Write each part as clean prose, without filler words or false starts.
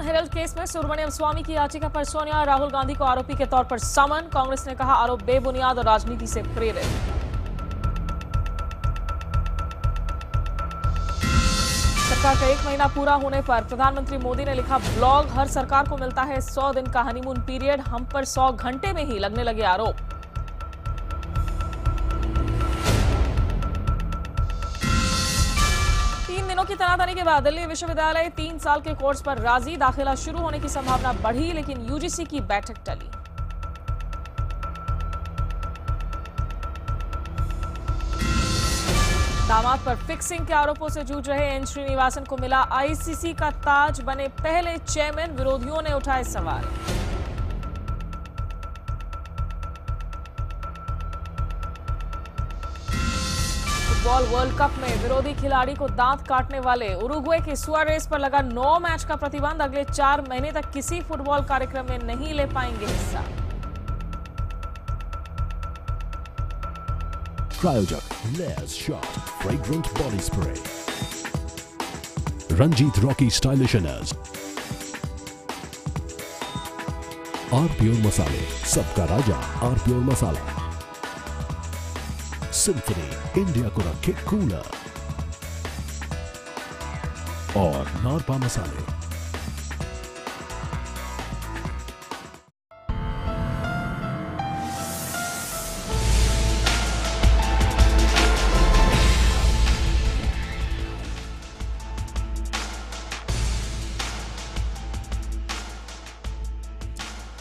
Herald case में सुब्रमण्यम स्वामी की याचिका पर सोनिया राहुल गांधी को आरोपी के तौर पर समन। कांग्रेस ने कहा आरोप बेबुनियाद और राजनीति से प्रेरित। सरकार का 1 महीना पूरा होने पर प्रधानमंत्री मोदी ने लिखा ब्लॉग, हर सरकार को मिलता है 100 दिन का हनीमून पीरियड, हम पर 100 घंटे में ही लगने लगे आरोप। दिनों की तनातनी के बाद दिल्ली विश्वविद्यालय 3 साल के कोर्स पर राजी। दाखिला शुरू होने की संभावना बढ़ी, लेकिन यूजीसी की बैठक टली। दामाद पर फिक्सिंग के आरोपों से जूझ रहे एन श्रीनिवासन को मिला आईसीसी का ताज, बने पहले चेयरमैन। विरोधियों ने उठाए सवाल। फुटबॉल वर्ल्ड कप में विरोधी खिलाड़ी को दांत काटने वाले उरुग्वे के सुआरेस पर लगा 9 मैच का प्रतिबंध। अगले 4 महीने तक किसी फुटबॉल कार्यक्रम में नहीं ले पाएंगे हिस्सा। Cryoduct Layers Shot Fragrant Body Spray. Ranjit Rocky Stylish Inners. R Pure Masale, सबका राजा R Pure मसाला। सिंफनी, इंडिया को रखे कूलर। और नारपा मसाले।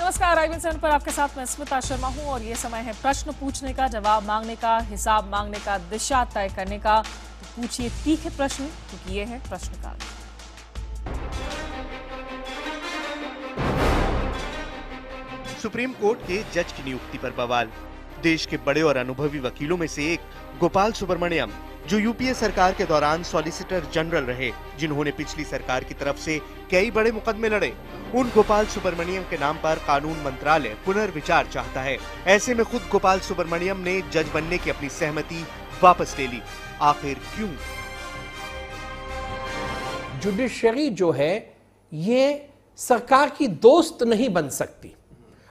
नमस्कार, IBN पर आपके साथ मैं स्मिता शर्मा हूं और ये समय है प्रश्न पूछने का, जवाब मांगने का, हिसाब मांगने का, दिशा तय करने का। तो पूछिए तीखे प्रश्न, क्योंकि ये है प्रश्नकाल। सुप्रीम कोर्ट के जज की नियुक्ति पर बवाल। देश के बड़े और अनुभवी वकीलों में से एक गोपाल सुब्रमण्यम, जो यूपीए सरकार के दौरान सॉलिसिटर जनरल रहे, जिन्होंने पिछली सरकार की तरफ से कई बड़े मुकदमे लड़े, उन गोपाल सुब्रमण्यम के नाम पर कानून मंत्रालय पुनर्विचार चाहता है। ऐसे में खुद गोपाल सुब्रमण्यम ने जज बनने की अपनी सहमति वापस ले ली। आखिर क्यों? जुडिशरी जो है ये सरकार की दोस्त नहीं बन सकती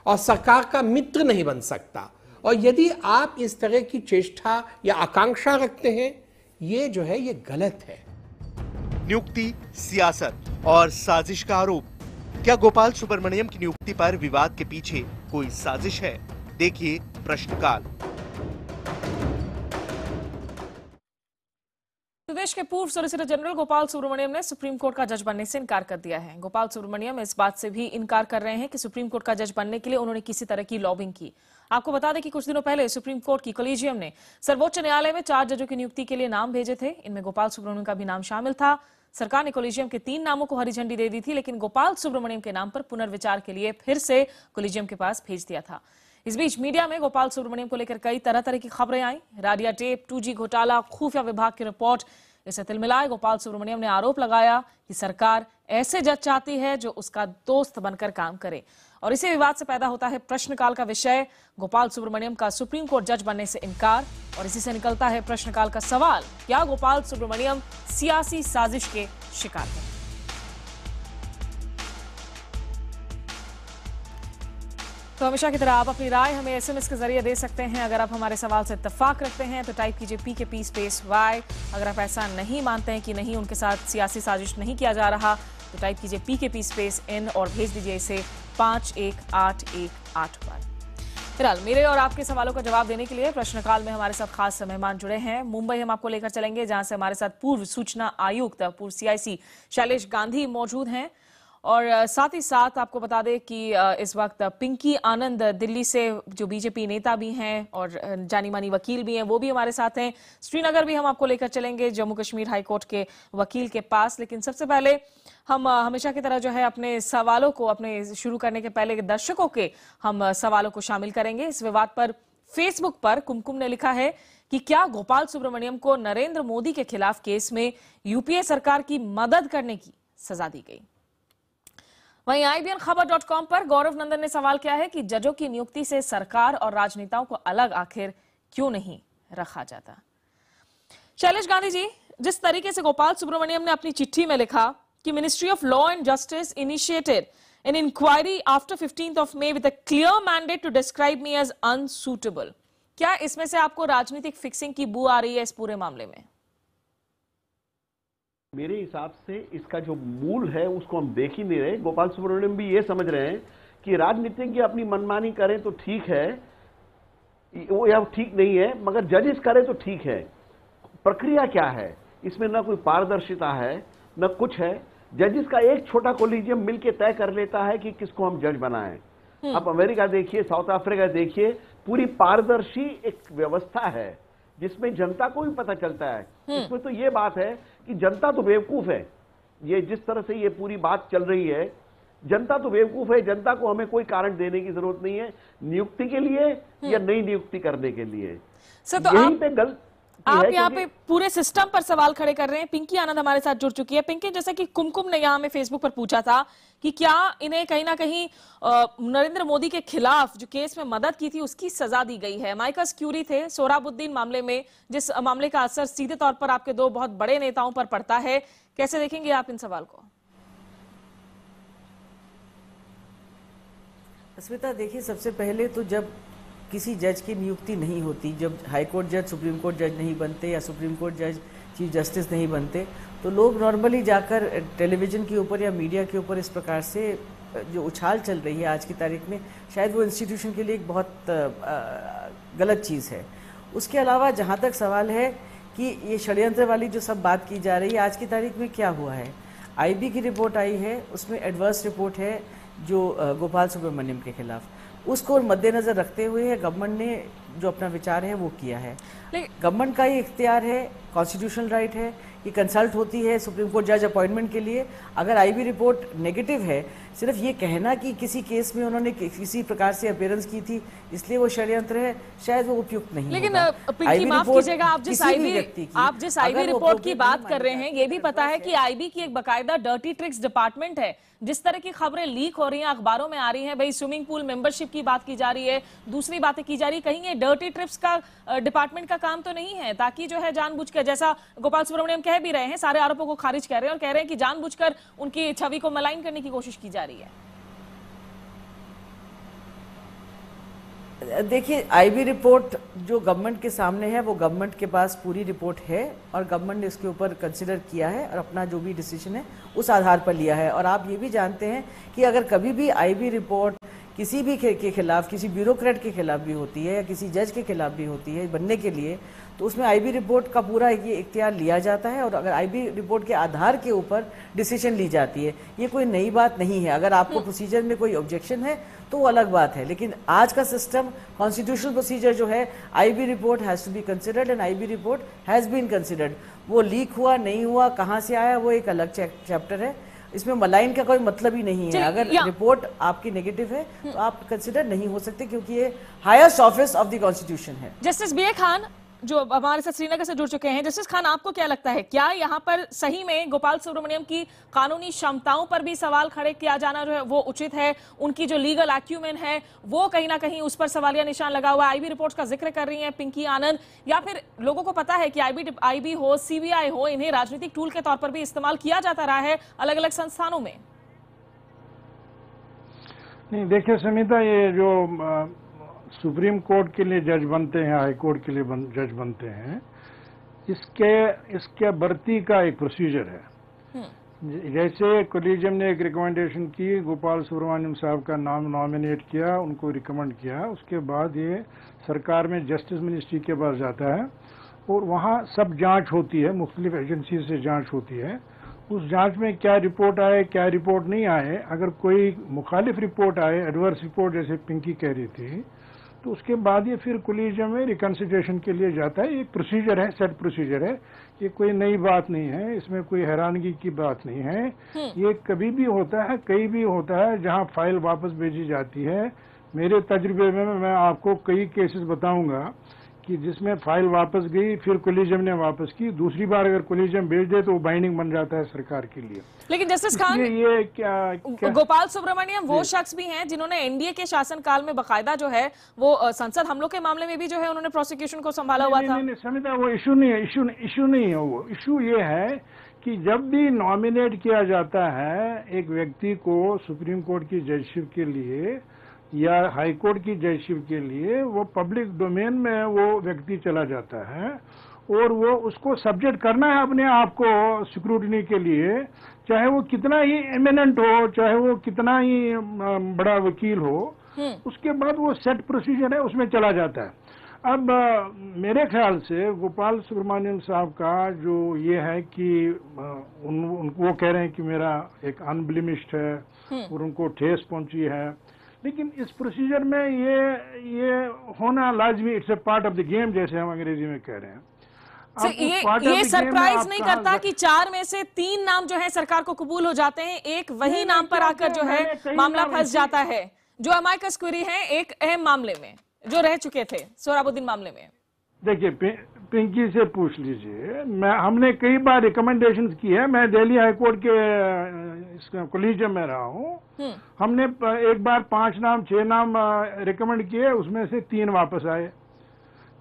और सरकार का मित्र नहीं बन सकता, और यदि आप इस तरह की चेष्टा या आकांक्षा रखते हैं, ये जो है ये गलत है। नियुक्ति, सियासत और साजिश का आरोप। क्या गोपाल सुब्रमण्यम की नियुक्ति पर विवाद के पीछे कोई साजिश है? देखिए प्रश्नकाल। प्रदेश के पूर्व सॉलिसिटर जनरल गोपाल सुब्रमण्यम ने सुप्रीम कोर्ट का जज बनने से इनकार कर दिया है। गोपाल सुब्रमण्यम इस बात से भी इनकार कर रहे हैं कि सुप्रीम कोर्ट का जज बनने के लिए उन्होंने किसी तरह की लॉबिंग की। आपको बता दें कि कुछ दिनों पहले सुप्रीम कोर्ट की कॉलेजियम ने सर्वोच्च न्यायालय में 4 जजों की नियुक्ति के लिए नाम भेजे थे। इनमें गोपाल सुब्रमण्यम का भी नाम शामिल था। सरकार ने कॉलेजियम के 3 नामों को हरी झंडी दे दी थी, लेकिन गोपाल सुब्रमण्यम के नाम पर पुनर्विचार के लिए फिर से कॉलेजियम के पास भेज दिया था। इस बीच मीडिया में गोपाल सुब्रमण्यम को लेकर कई तरह की खबरें आई। राडिया टेप, 2G घोटाला, खुफिया विभाग की रिपोर्ट, इसे तिलमिलाए गोपाल सुब्रमण्यम ने आरोप लगाया कि सरकार ऐसे जज चाहती है जो उसका दोस्त बनकर काम करे। और इसी विवाद से पैदा होता है प्रश्नकाल का विषय, गोपाल सुब्रमण्यम का सुप्रीम कोर्ट जज बनने से इनकार। और इसी से निकलता है प्रश्नकाल का सवाल, क्या गोपाल सुब्रमण्यम सियासी साजिश के शिकार हैं? तो हमेशा की तरह आप अपनी राय हमें SMS के जरिए दे सकते हैं। अगर आप हमारे सवाल से इत्तेफाक रखते हैं तो टाइप कीजिए PKP स्पेस Y। अगर आप ऐसा नहीं मानते हैं कि नहीं, उनके साथ सियासी साजिश नहीं किया जा रहा, तो टाइप कीजिए PKP स्पेस N और भेज दीजिए इसे 51818 पर। फिलहाल मेरे और आपके सवालों का जवाब देने के लिए प्रश्नकाल में हमारे साथ खास मेहमान जुड़े हैं। मुंबई हम आपको लेकर चलेंगे, जहां से हमारे साथ पूर्व सूचना आयुक्त, पूर्व CIC शैलेश गांधी मौजूद हैं। और साथ ही साथ आपको बता दें कि इस वक्त पिंकी आनंद दिल्ली से, जो बीजेपी नेता भी हैं और जानी मानी वकील भी हैं, वो भी हमारे साथ हैं। श्रीनगर भी हम आपको लेकर चलेंगे, जम्मू कश्मीर हाईकोर्ट के वकील के पास। लेकिन सबसे पहले हम हमेशा की तरह जो है अपने सवालों को, अपने शुरू करने के पहले दर्शकों के हम सवालों को शामिल करेंगे। इस विवाद पर फेसबुक पर कुमकुम ने लिखा है कि क्या गोपाल सुब्रमण्यम को नरेंद्र मोदी के खिलाफ केस में यूपीए सरकार की मदद करने की सजा दी गई? वहीं IBNखबर.com पर गौरव नंदन ने सवाल किया है कि जजों की नियुक्ति से सरकार और राजनेताओं को अलग आखिर क्यों नहीं रखा जाता? शैलेश गांधी जी, जिस तरीके से गोपाल सुब्रमण्यम ने अपनी चिट्ठी में लिखा कि ministry of law and justice initiated an inquiry after 15th of May with a clear mandate to describe me as unsuitable. क्या इसमें से आपको राजनीतिक फिक्सिंग की बू आ रही है इस पूरे मामले में? मेरे हिसाब से इसका जो मूल है उसको हम देख ही नहीं रहे। गोपाल सुब्रमण्यम भी ये समझ रहे हैं कि राजनीतिज्ञ अपनी मनमानी करें तो ठीक है, वो या ठीक नहीं है, मगर जजेस करें तो ठीक है। प्रक्रिया क्या है, इसमें ना कोई पारदर्शिता है न कुछ है। जजेस का एक छोटा कोलिजियम मिलके तय कर लेता है कि किसको हम जज बनाएं। आप अमेरिका देखिए, साउथ अफ्रीका देखिए, पूरी पारदर्शी एक व्यवस्था है जिसमें जनता को भी पता चलता है। इसमें तो ये बात है कि जनता तो बेवकूफ है। ये जिस तरह से ये पूरी बात चल रही है, जनता तो बेवकूफ है। जनता को हमें कोई कारण देने की जरूरत नहीं है नियुक्ति के लिए या नई नियुक्ति करने के लिए। सर, तो यहीं पे गलत आप यहाँ पे पूरे सिस्टम पर सवाल खड़े कर रहे हैं। पिंकी आनंद हमारे साथ जुड़ चुकी है। पिंकी, जैसे कि कुमकुम ने यहाँ में फेसबुक पर पूछा था कि क्या इन्हें कहीं ना कहीं नरेंद्र मोदी के खिलाफ जो केस में मदद की थी उसकी सजा दी गई है। माइकस क्यूरी थे सोहराबुद्दीन मामले में, जिस मामले का असर सीधे तौर पर आपके दो बहुत बड़े नेताओं पर पड़ता है। कैसे देखेंगे आप इन सवाल को? अस्मिता, देखिए, सबसे पहले तो जब किसी जज की नियुक्ति नहीं होती, जब हाई कोर्ट जज सुप्रीम कोर्ट जज नहीं बनते या सुप्रीम कोर्ट जज चीफ जस्टिस नहीं बनते, तो लोग नॉर्मली जाकर टेलीविज़न के ऊपर या मीडिया के ऊपर इस प्रकार से जो उछाल चल रही है आज की तारीख में, शायद वो इंस्टीट्यूशन के लिए एक बहुत गलत चीज़ है। उसके अलावा जहाँ तक सवाल है कि ये षड्यंत्र वाली जो सब बात की जा रही है, आज की तारीख में क्या हुआ है, आईबी की रिपोर्ट आई है, उसमें एडवर्स रिपोर्ट है जो गोपाल सुब्रमण्यम के खिलाफ, उसको मद्देनजर रखते हुए गवर्नमेंट ने जो अपना विचार है वो किया है। गवर्नमेंट का ये इख्तियार है, कॉन्स्टिट्यूशनल राइट है, ये कंसल्ट होती है सुप्रीम कोर्ट जज अपॉइंटमेंट के लिए। अगर आईबी रिपोर्ट नेगेटिव है, सिर्फ ये कहना कि किसी केस में उन्होंने किसी प्रकार से अपीयरेंस की थी इसलिए वो षड्यंत्र है, शायद वो उपयुक्त नहीं। लेकिन पिंकी, माफ कीजिएगा, आप जिस आईबी रिपोर्ट की बात कर रहे हैं, ये भी पता है कि आईबी की एक बकायदा डर्टी ट्रिक्स डिपार्टमेंट है। जिस तरह की खबरें लीक हो रही हैं, अखबारों में आ रही हैं, भाई स्विमिंग पूल मेंबरशिप की बात की जा रही है, दूसरी बातें की जा रही है, कहीं ये डर्टी ट्रिप्स का डिपार्टमेंट का काम तो नहीं है, ताकि जो है जानबूझकर, जैसा गोपाल सुब्रमण्यम कह भी रहे हैं, सारे आरोपों को खारिज कर रहे हैं और कह रहे हैं कि जानबूझकर उनकी छवि को मलाइन करने की कोशिश की जा रही है। देखिए, आईबी रिपोर्ट जो गवर्नमेंट के सामने है, वो गवर्नमेंट के पास पूरी रिपोर्ट है और गवर्नमेंट ने इसके ऊपर कंसिडर किया है और अपना जो भी डिसीजन है उस आधार पर लिया है। और आप ये भी जानते हैं कि अगर कभी भी आईबी रिपोर्ट किसी भी के खिलाफ, किसी ब्यूरोक्रेट के खिलाफ भी होती है या किसी जज के खिलाफ भी होती है बनने के लिए, तो उसमें आईबी रिपोर्ट का पूरा ये इख्तियार लिया जाता है और अगर आईबी रिपोर्ट के आधार के ऊपर डिसीजन ली जाती है। ये कोई नई बात नहीं है। अगर आपको प्रोसीजर में कोई ऑब्जेक्शन है तो वो अलग बात है, लेकिन आज का सिस्टम, कॉन्स्टिट्यूशनल प्रोसीजर जो है, IB report has to be considered and IB report has been considered. वो लीक हुआ नहीं हुआ, कहाँ से आया, वो एक अलग चैप्टर है। इसमें मलाइन का कोई मतलब ही नहीं है। अगर रिपोर्ट आपकी नेगेटिव है तो आप कंसिडर नहीं हो सकते, क्योंकि ये highest office of the constitution है। जस्टिस बी ए खान जो हमारे साथ श्रीनगर से जुड़ चुके हैं, जस्टिस खान, आपको क्या लगता है, क्या यहाँ पर सही में गोपाल सुब्रमण्यम की कानूनी क्षमताओं पर भी सवाल खड़े किया जाना जो है वो उचित है? उनकी जो लीगल एक्यूमेन है वो कहीं ना कहीं उस पर सवालिया निशान लगा हुआ है। आईबी रिपोर्ट का जिक्र कर रही हैं पिंकी आनंद, या फिर लोगों को पता है कि आईबी हो, सीबीआई हो, इन्हें राजनीतिक टूल के तौर पर भी इस्तेमाल किया जाता रहा है अलग अलग संस्थानों में? नहीं, देखिए समिता, ये जो सुप्रीम कोर्ट के लिए जज बनते हैं, हाई कोर्ट के लिए जज बनते हैं, इसके भर्ती का एक प्रोसीजर है। जैसे कोलिजियम ने एक रिकमेंडेशन की, गोपाल सुब्रमण्यम साहब का नाम नॉमिनेट किया, उनको रिकमेंड किया, उसके बाद ये सरकार में जस्टिस मिनिस्ट्री के पास जाता है और वहाँ सब जांच होती है, मुख्तलिफ एजेंसी से जांच होती है। उस जांच में क्या रिपोर्ट आए, क्या रिपोर्ट नहीं आए, अगर कोई मुखालिफ रिपोर्ट आए, एडवर्स रिपोर्ट जैसे पिंकी कह रही थी, तो उसके बाद ये फिर कोलिजियम में रिकंसिडरेशन के लिए जाता है। एक प्रोसीजर है, सेट प्रोसीजर है, ये कोई नई बात नहीं है, इसमें कोई हैरानगी की बात नहीं है। ये कभी भी होता है, कहीं भी होता है जहां फाइल वापस भेजी जाती है। मेरे तजुर्बे में मैं आपको कई केसेस बताऊंगा कि जिसमें फाइल वापस गई, फिर कोलिजियम ने वापस की, दूसरी बार अगर कोलिजियम भेज दे तो वो बाइंडिंग बन जाता है सरकार के लिए। लेकिन जस्टिस खान, ये क्या गोपाल सुब्रमण्यम वो शख्स भी हैं जिन्होंने एनडीए के शासनकाल में बकायदा जो है वो संसद हमलों के मामले में भी जो है उन्होंने प्रोसिक्यूशन को संभाला हुआ था। नहीं, समिता, वो इशू नहीं है, इशू नहीं है। वो इशू ये है कि जब भी नॉमिनेट किया जाता है एक व्यक्ति को सुप्रीम कोर्ट की जजशिप के लिए या हाई कोर्ट की जजशिप के लिए, वो पब्लिक डोमेन में वो व्यक्ति चला जाता है और वो उसको सब्जेक्ट करना है अपने आप को स्क्रूटनी के लिए, चाहे वो कितना ही एमिनेंट हो, चाहे वो कितना ही बड़ा वकील हो, उसके बाद वो सेट प्रोसीजर है उसमें चला जाता है। अब मेरे ख्याल से गोपाल सुब्रमण्यम साहब का जो ये है कि वो कह रहे हैं कि मेरा एक अनब्लिमिश्ड है और उनको ठेस पहुंची है, लेकिन इस प्रोसीजर में ये होना लाजमी, it's a part of the game जैसे हम अंग्रेजी में कह रहे हैं। ये सरप्राइज नहीं करता कि 4 में से 3 नाम जो है सरकार को कबूल हो जाते हैं, एक वही नाम पर आकर जो है मामला फंस जाता है, जो अमाइकस क्वेरी है एक अहम मामले में जो रह चुके थे, सोहराबुद्दीन मामले में। देखिए पिंकी से पूछ लीजिए, हमने कई बार रिकमेंडेशन की है, मैं दिल्ली हाईकोर्ट के कोलिजियम में रहा हूँ, हमने एक बार 5 नाम 6 नाम रिकमेंड किए, उसमें से 3 वापस आए,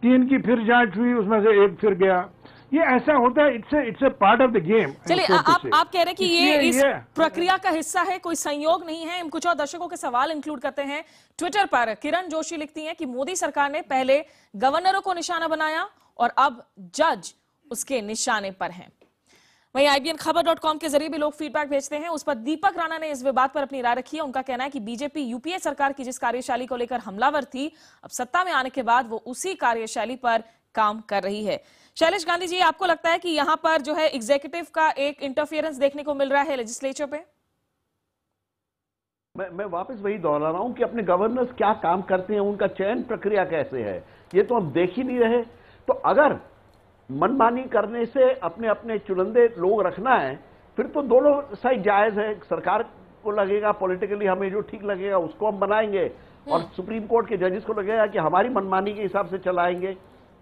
3 की फिर जांच हुई, उसमें से 1 फिर गया। ये ऐसा होता है, it's a part of the game. चलिए आप कह रहे हैं कि ये इस प्रक्रिया का हिस्सा है, कोई संयोग नहीं है। हम कुछ और दर्शकों के सवाल इंक्लूड करते हैं। ट्विटर पर किरण जोशी लिखती हैं कि मोदी सरकार ने पहले गवर्नरों को निशाना बनाया और अब जज उसके निशाने पर हैं। वहीं IBNखबर.com के जरिए भी लोग फीडबैक भेजते हैं, उस पर दीपक राणा ने इस विवाद पर अपनी राय रखी है। उनका कहना है कि बीजेपी यूपीए सरकार की जिस कार्यशैली को लेकर हमलावर थी, अब सत्ता में आने के बाद वो उसी कार्यशैली पर काम कर रही है। शैलेश गांधी जी, आपको लगता है कि यहां पर जो है एग्जीक्यूटिव का एक इंटरफेरेंस देखने को मिल रहा है लेजिस्लेचर पे? मैं वापस वही दोहरा रहा हूं कि अपने गवर्नर्स क्या काम करते हैं, उनका चयन प्रक्रिया कैसे है, ये तो हम देख ही नहीं रहे। तो अगर मनमानी करने से अपने अपने चुनिंदे लोग रखना है, फिर तो दोनों साइड जायज है। सरकार को लगेगा पॉलिटिकली हमें जो ठीक लगेगा उसको हम बनाएंगे, और सुप्रीम कोर्ट के जजेस को लगेगा कि हमारी मनमानी के हिसाब से चलाएंगे।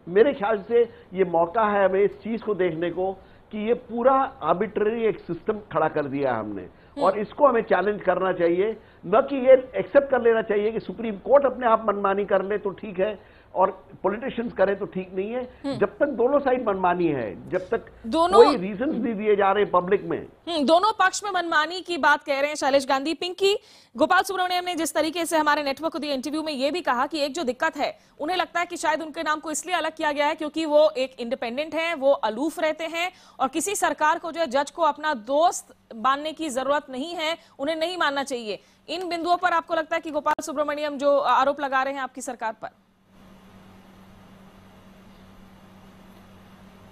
मेरे ख्याल से ये मौका है हमें इस चीज को देखने को कि ये पूरा आर्बिट्ररी एक सिस्टम खड़ा कर दिया हमने, और इसको हमें चैलेंज करना चाहिए, न कि ये एक्सेप्ट कर लेना चाहिए कि सुप्रीम कोर्ट अपने आप मनमानी कर ले तो ठीक है और पॉलिटिशियंस करें तो ठीक नहीं है। जब तक दोनों साइड मनमानी है, जब तक कोई रीजंस नहीं दिए जा रहे पब्लिक में, दोनों पक्ष में मनमानी की बात कह रहे हैं शैलेश गांधी। पिंकी, गोपाल सुब्रमण्यम ने जिस तरीके से हमारे नेटवर्क को दिए इंटरव्यू में ये भी कहा कि एक जो दिक्कत है, उन्हें लगता है कि शायद उनके नाम को इसलिए अलग किया गया है क्योंकि वो एक इंडिपेंडेंट है, वो अलूफ रहते हैं और किसी सरकार को जो है जज को अपना दोस्त मानने की जरूरत नहीं है, उन्हें नहीं मानना चाहिए। इन बिंदुओं पर आपको लगता है कि गोपाल सुब्रमण्यम जो आरोप लगा रहे हैं आपकी सरकार पर?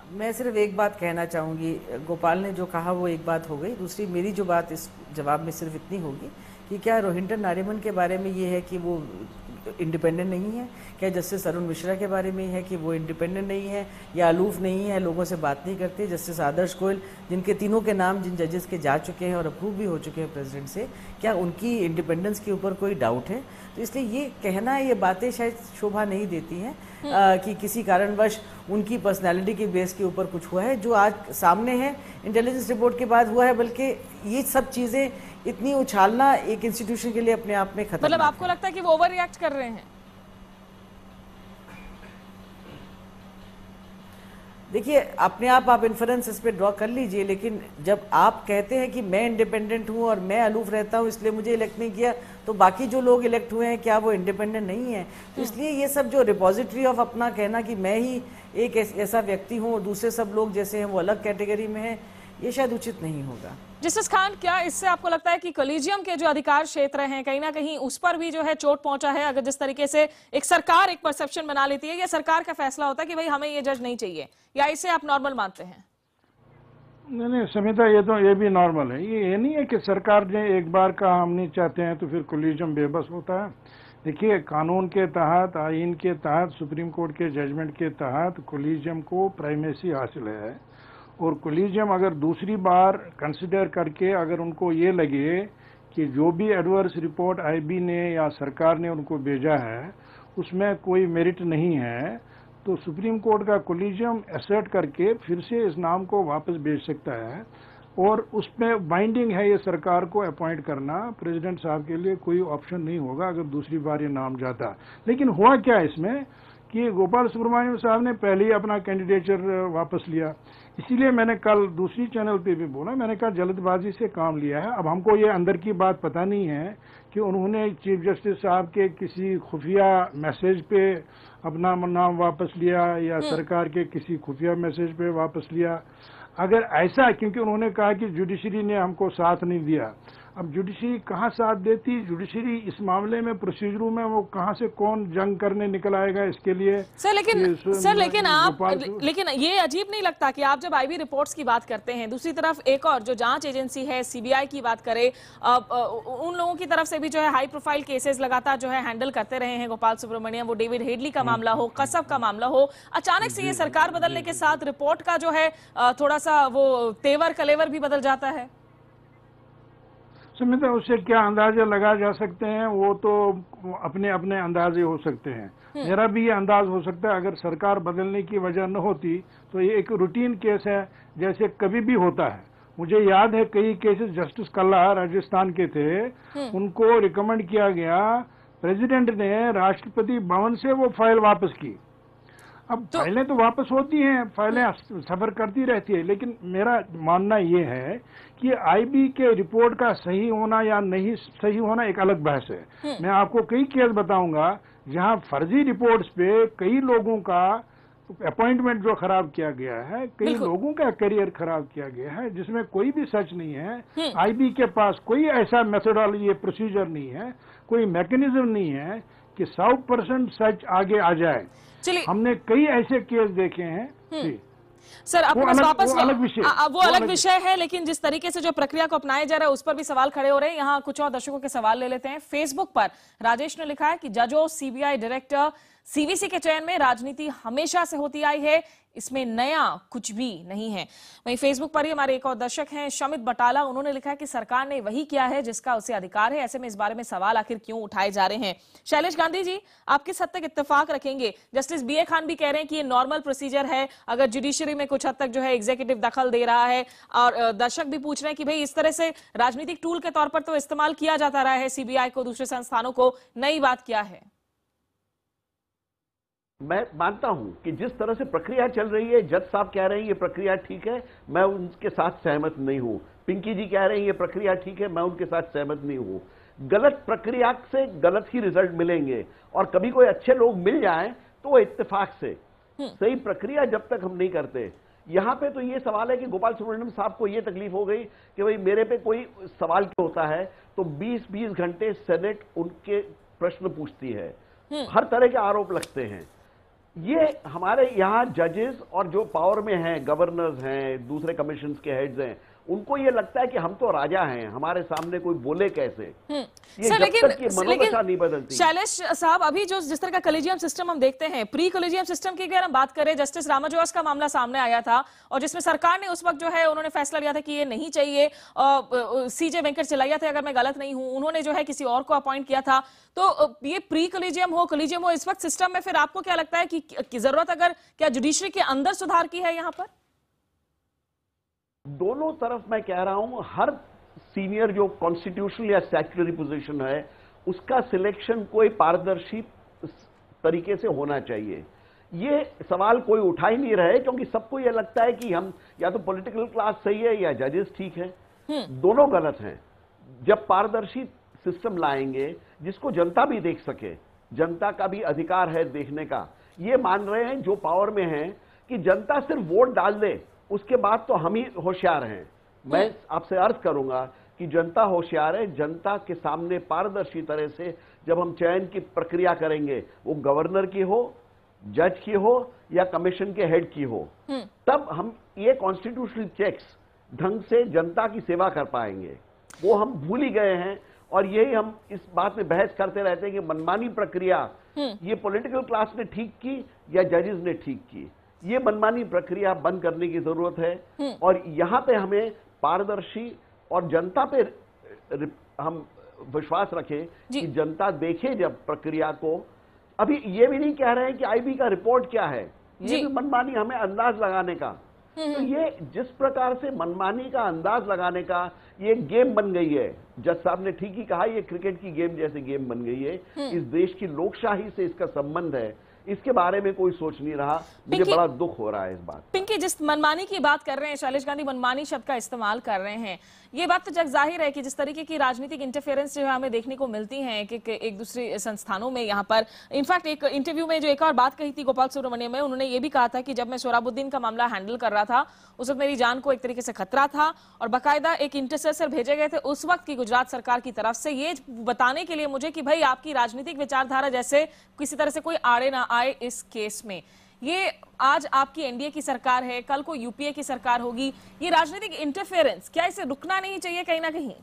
मैं सिर्फ एक बात कहना चाहूँगी, गोपाल ने जो कहा वो एक बात हो गई। दूसरी मेरी जो बात इस जवाब में सिर्फ इतनी होगी कि क्या रोहिंटन नारिमन के बारे में ये है कि वो इंडिपेंडेंट नहीं है, क्या जस्टिस अरुण मिश्रा के बारे में है कि वो इंडिपेंडेंट नहीं है या अलूफ नहीं है, लोगों से बात नहीं करते, जस्टिस आदर्श गोयल जिनके तीनों के नाम जिन जजेस के जा चुके हैं और अप्रूव भी हो चुके हैं प्रेसिडेंट से, क्या उनकी इंडिपेंडेंस के ऊपर कोई डाउट है? तो इसलिए ये कहना, ये बातें शायद शोभा नहीं देती हैं कि किसी कारणवश उनकी पर्सनालिटी के बेस के ऊपर कुछ हुआ है। जो आज सामने है इंटेलिजेंस रिपोर्ट के बाद हुआ है, बल्कि ये सब चीजें इतनी उछालना एक इंस्टीट्यूशन के लिए अपने आप में खतरनाक। मतलब आपको लगता है कि वो ओवर रिएक्ट कर रहे हैं? देखिए, अपने आप इन्फ्रेंस इस पे ड्रॉ कर लीजिए, लेकिन जब आप कहते हैं कि मैं इंडिपेंडेंट हूं और मैं अलूफ रहता हूं इसलिए मुझे इलेक्ट नहीं किया, तो बाकी जो लोग इलेक्ट हुए हैं क्या वो इंडिपेंडेंट नहीं है? तो इसलिए ये सब जो रिपोजिटरी ऑफ अपना कहना कि मैं ही एक ऐसा व्यक्ति हूं और दूसरे सब लोग जैसे हैं वो अलग कैटेगरी में है, ये शायद उचित नहीं होगा। जस्टिस खान, क्या इससे आपको लगता है कि कॉलेजियम के जो अधिकार क्षेत्र हैं कहीं ना कहीं उस पर भी जो है चोट पहुंचा है? अगर जिस तरीके से एक सरकार एक परसेप्शन बना लेती है, या सरकार का फैसला होता है कि भाई हमें ये जज नहीं चाहिए, या इसे आप नॉर्मल मानते हैं? नहीं समिता, ये भी नॉर्मल है। ये नहीं है कि सरकार ने एक बार कहा हम नहीं चाहते हैं तो फिर कॉलेजियम बेबस होता है। देखिए, कानून के तहत, आइन के तहत, सुप्रीम कोर्ट के जजमेंट के तहत कॉलेजियम को प्राइमेसी हासिल है, और कॉलेजियम अगर दूसरी बार कंसिडर करके अगर उनको ये लगे कि जो भी एडवर्स रिपोर्ट IB ने या सरकार ने उनको भेजा है उसमें कोई मेरिट नहीं है, तो सुप्रीम कोर्ट का कॉलेजियम असर्ट करके फिर से इस नाम को वापस भेज सकता है, और उसमें बाइंडिंग है ये सरकार को अपॉइंट करना। प्रेसिडेंट साहब के लिए कोई ऑप्शन नहीं होगा अगर दूसरी बार ये नाम जाता। लेकिन हुआ क्या इसमें कि गोपाल सुब्रमण्यम साहब ने पहले ही अपना कैंडिडेचर वापस लिया। इसीलिए मैंने कल दूसरी चैनल पे भी बोला, मैंने कहा जल्दबाजी से काम लिया है। अब हमको ये अंदर की बात पता नहीं है कि उन्होंने चीफ जस्टिस साहब के किसी खुफिया मैसेज पे अपना नाम वापस लिया या सरकार के किसी खुफिया मैसेज पे वापस लिया। अगर ऐसा, क्योंकि उन्होंने कहा कि जुडिशरी ने हमको साथ नहीं दिया, अब जुडिशरी कहाँ साथ देती? जुडिशरी इस मामले में प्रोसीजरों में वो कहाँ से कौन जंग करने निकल आएगा इसके लिए? सर लेकिन ये अजीब नहीं लगता कि आप जब आईबी रिपोर्ट्स की बात करते हैं, दूसरी तरफ एक और जो जांच एजेंसी है सीबीआई की बात करें, उन लोगों की तरफ से भी जो है हाई प्रोफाइल केसेस लगातार जो है हैंडल करते रहे हैं गोपाल सुब्रमण्यम, वो डेविड हेडली का मामला हो, कसब का मामला हो, अचानक से ये सरकार बदलने के साथ रिपोर्ट का जो है थोड़ा सा वो तेवर कलेवर भी बदल जाता है। समझते उससे क्या अंदाजे लगा जा सकते हैं, वो तो अपने अपने अंदाजे हो सकते हैं। मेरा भी ये अंदाज हो सकता है, अगर सरकार बदलने की वजह न होती तो ये एक रूटीन केस है जैसे कभी भी होता है। मुझे याद है कई केसेस जस्टिस कल्ला राजस्थान के थे, उनको रिकमेंड किया गया, प्रेसिडेंट ने राष्ट्रपति भवन से वो फाइल वापस की। अब फाइलें तो वापस होती हैं, फाइलें सफर करती रहती है, लेकिन मेरा मानना ये है कि आईबी के रिपोर्ट का सही होना या नहीं सही होना एक अलग बहस है। मैं आपको कई केस बताऊंगा जहां फर्जी रिपोर्ट्स पे कई लोगों का अपॉइंटमेंट जो खराब किया गया है, कई लोगों का करियर खराब किया गया है, जिसमें कोई भी सच नहीं है। आईबी के पास कोई ऐसा मेथोडोलॉजी, प्रोसीजर नहीं है, कोई मैकेनिज्म नहीं है कि 100% सच आगे आ जाए। हमने कई ऐसे केस देखे हैं। सर आपके पास वापस वो अलग विषय है, लेकिन जिस तरीके से जो प्रक्रिया को अपनाया जा रहा है उस पर भी सवाल खड़े हो रहे हैं। यहाँ कुछ और दर्शकों के सवाल ले लेते हैं। फेसबुक पर राजेश ने लिखा है कि जजों, सीबीआई डायरेक्टर, सीवीसी के चयन में राजनीति हमेशा से होती आई है, इसमें नया कुछ भी नहीं है। वहीं फेसबुक पर ही हमारे एक और दर्शक हैं शमित बटाला, उन्होंने लिखा है कि सरकार ने वही किया है जिसका उसे अधिकार है, ऐसे में इस बारे में सवाल आखिर क्यों उठाए जा रहे हैं। शैलेश गांधी जी, आप किस हद तक इत्तेफाक रखेंगे? जस्टिस बीए खान भी कह रहे हैं कि ये नॉर्मल प्रोसीजर है, अगर जुडिशरी में कुछ हद तक जो है एग्जीक्यूटिव दखल दे रहा है, और दर्शक भी पूछ रहे हैं कि भाई इस तरह से राजनीतिक टूल के तौर पर तो इस्तेमाल किया जाता रहा है सीबीआई को, दूसरे संस्थानों को, नई बात क्या है? मैं मानता हूं कि जिस तरह से प्रक्रिया चल रही है, जज साहब कह रहे हैं ये प्रक्रिया ठीक है, मैं उनके साथ सहमत नहीं हूं। पिंकी जी कह रहे हैं ये प्रक्रिया ठीक है, मैं उनके साथ सहमत नहीं हूं। गलत प्रक्रिया से गलत ही रिजल्ट मिलेंगे, और कभी कोई अच्छे लोग मिल जाएं तो वो इत्तेफाक से। सही प्रक्रिया जब तक हम नहीं करते, यहां पे तो ये सवाल है कि गोपाल सुब्रमण्यम साहब को ये तकलीफ हो गई कि भाई मेरे पे कोई सवाल क्यों होता है, तो 20-20 घंटे सेनेट उनके प्रश्न पूछती है, हर तरह के आरोप लगते हैं। ये हमारे यहाँ जजेस और जो पावर में हैं, गवर्नर्स हैं, दूसरे कमीशन के हेड्स हैं, उनको ये लगता है कि हम तो राजा हैं, हमारे सामने कोई बोले कैसे। ये सर, जब तक ये मनोदशा नहीं बदलती। शैलेश साहब, अभी जो जिस तरह का कॉलेजियम सिस्टम हम देखते हैं, प्री कॉलेजियम सिस्टम की अगर हम बात करें, जस्टिस रामाजोस का मामला सामने आया था और जिसमें सरकार ने उस वक्त जो है उन्होंने फैसला लिया था कि ये नहीं चाहिए। सीजे वेंकट चिलैया थे अगर मैं गलत नहीं हूं, उन्होंने जो है किसी और को अपॉइंट किया था। तो ये प्री कॉलेजियम हो, कॉलेजियम हो, इस वक्त सिस्टम में फिर आपको क्या लगता है कि जरूरत अगर क्या जुडिशरी के अंदर सुधार की है यहाँ पर? दोनों तरफ मैं कह रहा हूं, हर सीनियर जो कॉन्स्टिट्यूशनल या स्टैट्यूटरी पोजीशन है उसका सिलेक्शन कोई पारदर्शी तरीके से होना चाहिए। ये सवाल कोई उठा ही नहीं रहे, क्योंकि सबको ये लगता है कि हम या तो पॉलिटिकल क्लास सही है या जजेस ठीक है। दोनों गलत हैं। जब पारदर्शी सिस्टम लाएंगे जिसको जनता भी देख सके, जनता का भी अधिकार है देखने का, ये मान रहे हैं जो पावर में हैं कि जनता सिर्फ वोट डाल दे, उसके बाद तो हम ही होशियार हैं। मैं आपसे अर्ज करूंगा कि जनता होशियार है। जनता के सामने पारदर्शी तरह से जब हम चयन की प्रक्रिया करेंगे, वो गवर्नर की हो, जज की हो या कमीशन के हेड की हो, तब हम ये कॉन्स्टिट्यूशनल चेक्स ढंग से जनता की सेवा कर पाएंगे। वो हम भूल ही गए हैं, और यही हम इस बात में बहस करते रहते हैं कि मनमानी प्रक्रिया ये पॉलिटिकल क्लास ने ठीक की या जजेस ने ठीक की। ये मनमानी प्रक्रिया बंद करने की जरूरत है, और यहां पे हमें पारदर्शी और जनता पे हम विश्वास रखें कि जनता देखे जब प्रक्रिया को। अभी ये भी नहीं कह रहे हैं कि आईबी का रिपोर्ट क्या है, ये भी मनमानी हमें अंदाज लगाने का। तो ये जिस प्रकार से मनमानी का अंदाज लगाने का ये गेम बन गई है, जज साहब ने ठीक ही कहा, ये क्रिकेट की गेम जैसे गेम बन गई है। इस देश की लोकशाही से इसका संबंध है। इसके बारे में कोई सोच नहीं रहा। मुझे बड़ा दुख हो रहा है इस बात। पिंकी, जिस मनमानी की बात कर रहे हैं, शैलेश गांधी मनमानी शब्द का इस्तेमाल कर रहे हैं, ये बात तो जग जाहिर है कि जिस तरीके की राजनीतिक इंटरफेरेंस जो है हमें देखने को मिलती है एक दूसरे संस्थानों में, यहाँ पर इनफैक्ट एक इंटरव्यू में जो एक और बात कही थी गोपाल सुब्रमण्यम में, उन्होंने ये भी कहा था कि जब मैं सोहराबुद्दीन का मामला हैंडल कर रहा था उस वक्त मेरी जान को एक तरीके से खतरा था और बाकायदा एक इंटरसेसर भेजे गए थे उस वक्त की गुजरात सरकार की तरफ से, ये बताने के लिए मुझे कि भाई आपकी राजनीतिक विचारधारा जैसे किसी तरह से कोई आड़े ना आए इस केस में। ये आज आपकी एनडीए की सरकार है, कल को यूपीए की सरकार होगी, ये राजनीतिक इंटरफेरेंस क्या इसे रुकना नहीं चाहिए कहीं ना कहीं?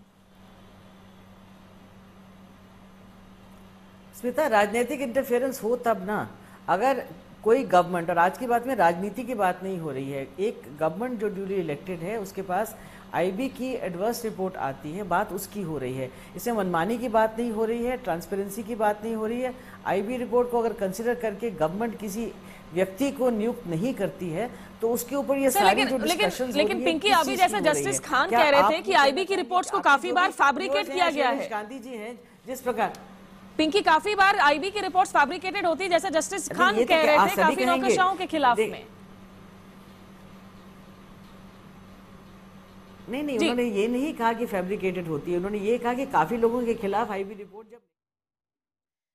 स्मिता, राजनीतिक इंटरफेरेंस हो तब ना, अगर कोई गवर्नमेंट, और आज की बात में राजनीति की बात नहीं हो रही है, एक गवर्नमेंट जो ड्यूली इलेक्टेड है उसके पास आईबी की एडवर्स रिपोर्ट आती है, बात उसकी हो रही है। इसमें मनमानी की बात नहीं हो रही है, ट्रांसपेरेंसी की बात नहीं हो रही है। आईबी रिपोर्ट को अगर कंसिडर करके गवर्नमेंट किसी व्यक्ति को नियुक्त नहीं करती है तो उसके ऊपर ये सारी जो डिस्कशंस लेकिन पिंकी, अभी जैसा जस्टिस खान कह रहे थे कि आईबी की रिपोर्ट्स को काफी बार फैब्रिकेट किया गया है। गांधी जी हैं जिस प्रकार, पिंकी, काफी बार आईबी की रिपोर्ट्स फैब्रिकेटेड होती है, जैसा जस्टिस खान कह रहे थे काफी नौकरशाहों के खिलाफ में। नहीं, उन्होंने ये नहीं कहा कि फैब्रिकेटेड होती है, उन्होंने ये कहा कि काफी लोगों के खिलाफ आईबी रिपोर्ट जब।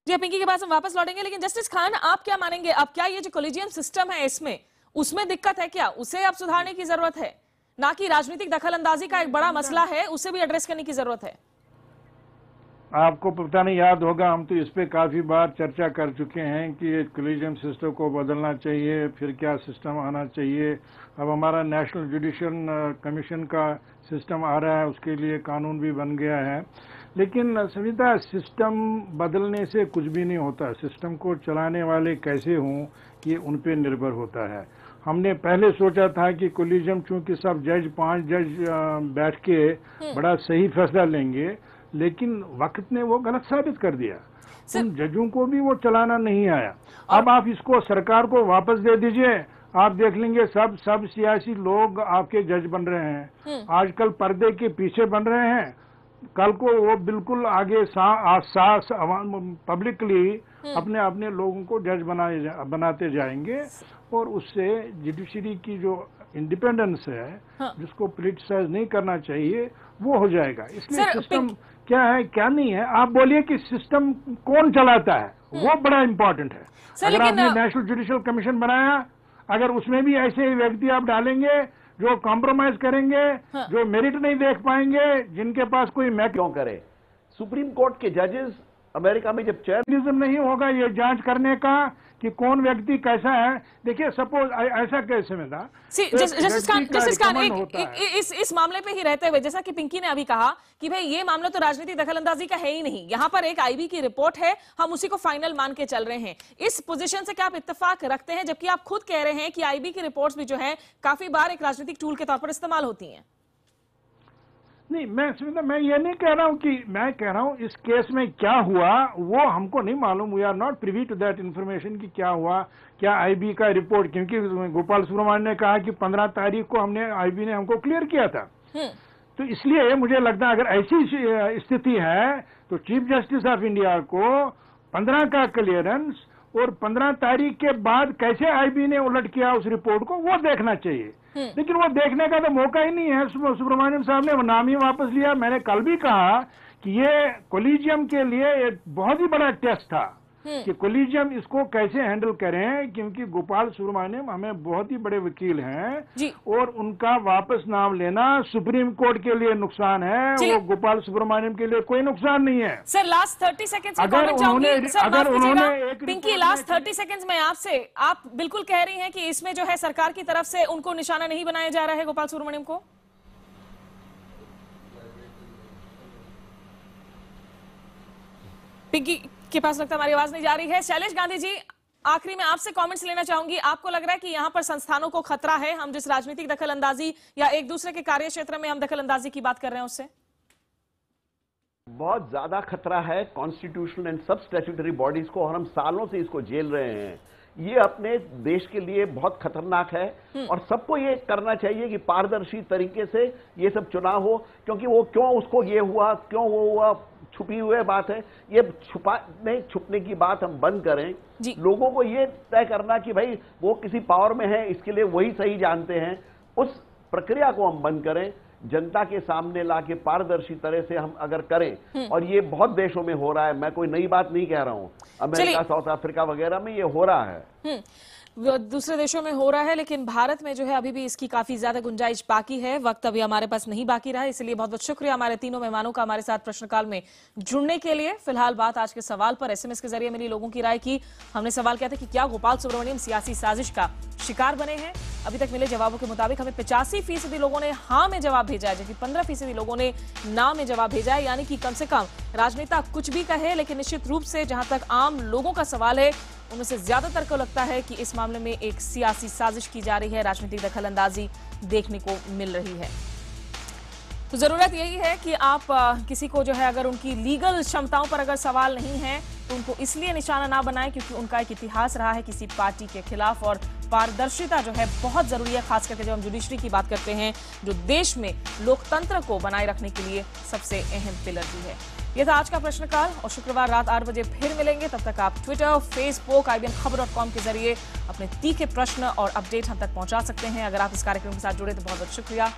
जी, पिंकी के पास हम वापस लौटेंगे, लेकिन जस्टिस खान आप क्या मानेंगे, अब क्या ये जो कॉलेजियम सिस्टम है इसमें उसमें दिक्कत है क्या, उसे अब सुधारने की जरूरत है, ना कि राजनीतिक दखलंदाजी का एक बड़ा मसला है उसे भी एड्रेस करने की जरूरत है? आपको पता नहीं याद होगा, हम तो इस पे काफी बार चर्चा कर चुके हैं कि कॉलेजियम सिस्टम को बदलना चाहिए, फिर क्या सिस्टम आना चाहिए। अब हमारा नेशनल जुडिशियल कमीशन का सिस्टम आ रहा है, उसके लिए कानून भी बन गया है। लेकिन संविदा, सिस्टम बदलने से कुछ भी नहीं होता, सिस्टम को चलाने वाले कैसे हों ये उन पे निर्भर होता है। हमने पहले सोचा था कि कॉलेजियम, चूंकि सब जज 5 जज बैठ के बड़ा सही फैसला लेंगे, लेकिन वक्त ने वो गलत साबित कर दिया। उन जजों को भी वो चलाना नहीं आया। अब आप इसको सरकार को वापस दे दीजिए, आप देख लेंगे सब सियासी लोग आपके जज बन रहे हैं। आजकल पर्दे के पीछे बन रहे हैं, कल को वो बिल्कुल आगे पब्लिकली अपने अपने लोगों को जज बनाते जाएंगे और उससे जुडिशरी की जो इंडिपेंडेंस है, जिसको पॉलिटिसाइज नहीं करना चाहिए, वो हो जाएगा। इसलिए सिस्टम क्या है क्या नहीं है, आप बोलिए कि सिस्टम कौन चलाता है, वो बड़ा इंपॉर्टेंट है। अगर आपने नेशनल जुडिशियल कमीशन बनाया, अगर उसमें भी ऐसे व्यक्ति आप डालेंगे जो कॉम्प्रोमाइज करेंगे, जो मेरिट नहीं देख पाएंगे, जिनके पास कोई क्यों करे। सुप्रीम कोर्ट के जजेस अमेरिका में जब चेयरमैनिज्म नहीं होगा ये जांच करने का कि कौन व्यक्ति कैसा है, देखिए सपोज ऐसा कैसे में था। जस्टिस खान, इस मामले पे ही रहते हुए, जैसा कि पिंकी ने अभी कहा कि भाई ये मामला तो राजनीतिक दखलंदाजी का है ही नहीं, यहाँ पर एक आईबी की रिपोर्ट है, हम उसी को फाइनल मान के चल रहे हैं। इस पोजीशन से क्या आप इत्तेफाक रखते हैं, जबकि आप खुद कह रहे हैं कि आईबी की रिपोर्ट्स भी जो है काफी बार एक राजनीतिक टूल के तौर पर इस्तेमाल होती हैं? नहीं, मैं ये नहीं कह रहा हूं कि, मैं कह रहा हूं इस केस में क्या हुआ वो हमको नहीं मालूम। We are not privy to that information कि क्या हुआ, क्या आईबी का रिपोर्ट, क्योंकि गोपाल सुब्रमण्यम ने कहा कि 15 तारीख को हमने आईबी ने हमको क्लियर किया था। तो इसलिए मुझे लगता है अगर ऐसी स्थिति है तो चीफ जस्टिस ऑफ इंडिया को 15 का क्लियरेंस और 15 तारीख के बाद कैसे आईबी ने उलट किया उस रिपोर्ट को, वो देखना चाहिए। लेकिन वो देखने का तो मौका ही नहीं है। सुब्रमण्यम साहब ने नाम ही वापस लिया। मैंने कल भी कहा कि ये कॉलेजियम के लिए एक बहुत ही बड़ा टेस्ट था कि कॉलेजियम इसको कैसे हैंडल करें, क्योंकि गोपाल सुब्रमण्यम हमें बहुत ही बड़े वकील हैं और उनका वापस नाम लेना सुप्रीम कोर्ट के लिए नुकसान है, वो गोपाल सुब्रमण्यम के लिए कोई नुकसान नहीं है। सर लास्ट 30 सेकंड्स में कमेंट चाहूंगी। पिंकी, लास्ट 30 सेकंड्स में आपसे, आप बिल्कुल कह रही हैं कि इसमें जो है सरकार की तरफ से उनको निशाना नहीं बनाया जा रहा है गोपाल सुब्रमण्यम को? पिंकी के पास लगता है हमारी आवाज नहीं जा रही है। शैलेश गांधी जी, आखिरी में आपसे कमेंट्स लेना चाहूंगी। आपको लग रहा है कि यहां पर संस्थानों को खतरा है, हम जिस राजनीतिक दखलंदाजी या एक दूसरे के कार्य क्षेत्र में हम दखलंदाजी की बात कर रहे हैं उससे? बहुत ज्यादा खतरा है कॉन्स्टिट्यूशनल एंड सब स्टैट्यूटरी बॉडीज को, और हम सालों से इसको झेल रहे हैं। ये अपने देश के लिए बहुत खतरनाक है और सबको ये करना चाहिए कि पारदर्शी तरीके से ये सब चुनाव हो, क्योंकि वो क्यों उसको ये हुआ, क्यों वो हुआ, छुपी हुई बात है। ये छुपने की बात हम बंद करें। जी। लोगों को ये तय करना कि भाई वो किसी पावर में है, इसके लिए वही सही जानते हैं, उस प्रक्रिया को हम बंद करें। जनता के सामने लाके पारदर्शी तरह से हम अगर करें, और ये बहुत देशों में हो रहा है, मैं कोई नई बात नहीं कह रहा हूं, अमेरिका, साउथ अफ्रीका वगैरह में ये हो रहा है। दूसरे देशों में हो रहा है, लेकिन भारत में जो है अभी भी इसकी काफी ज्यादा गुंजाइश बाकी है। वक्त अभी हमारे पास नहीं बाकी रहा, इसलिए बहुत बहुत शुक्रिया हमारे तीनों मेहमानों का हमारे साथ प्रश्नकाल में जुड़ने के लिए। फिलहाल बात आज के सवाल पर एसएमएस के जरिए मिली लोगों की राय की। हमने सवाल किया था कि क्या गोपाल सुब्रमण्यम सियासी साजिश का शिकार बने हैं। अभी तक मिले जवाबों के मुताबिक हमें 85% लोगों ने हाँ में जवाब भेजा है, जबकि 15% लोगों ने ना में जवाब भेजा है। यानी कि कम से कम राजनेता कुछ भी कहे, लेकिन निश्चित रूप से जहां तक आम लोगों का सवाल है, उनमें से ज्यादातर को लगता है कि इस मामले में एक सियासी साजिश की जा रही है, राजनीतिक दखलंदाजी देखने को मिल रही है। तो जरूरत यही है कि आप किसी को जो है अगर उनकी लीगल क्षमताओं पर अगर सवाल नहीं है तो उनको इसलिए निशाना ना बनाएं क्योंकि उनका एक इतिहास रहा है किसी पार्टी के खिलाफ। और पारदर्शिता जो है बहुत जरूरी है, खास करके जब हम जुडिशरी की बात करते हैं, जो देश में लोकतंत्र को बनाए रखने के लिए सबसे अहम पिलर भी है। यह था आज का प्रश्नकाल, और शुक्रवार रात 8 बजे फिर मिलेंगे। तब तक आप ट्विटर, फेसबुक, IBNखबर.com के जरिए अपने तीखे प्रश्न और अपडेट हम तक पहुंचा सकते हैं। अगर आप इस कार्यक्रम के साथ जुड़े तो बहुत बहुत शुक्रिया।